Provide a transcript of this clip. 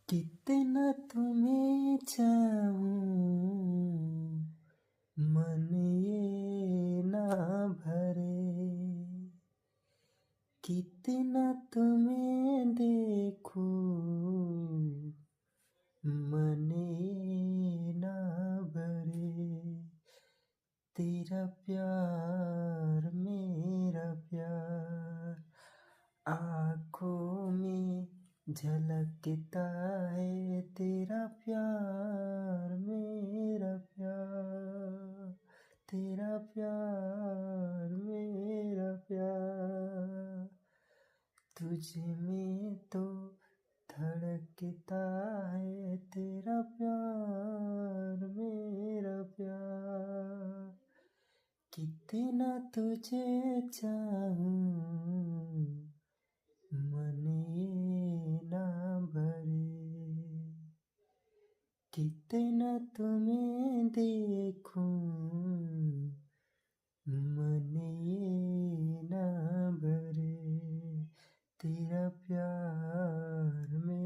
कितना तुम्हें चाहूं मन ये ना भरे, कितना तुम्हें देखूं मन ये ना भरे। तेरा प्यार मेरा प्यार आँखों में झलकता है। तेरा प्यार मेरा प्यार, तेरा प्यार मेरा प्यार, तुझ में तो धड़कता है। तेरा प्यार मेरा प्यार, कितना तुझे चाहूं मन ये ना भरे, कितना तुम्हें देखूं मन ये ना भरे। तेरा प्यार में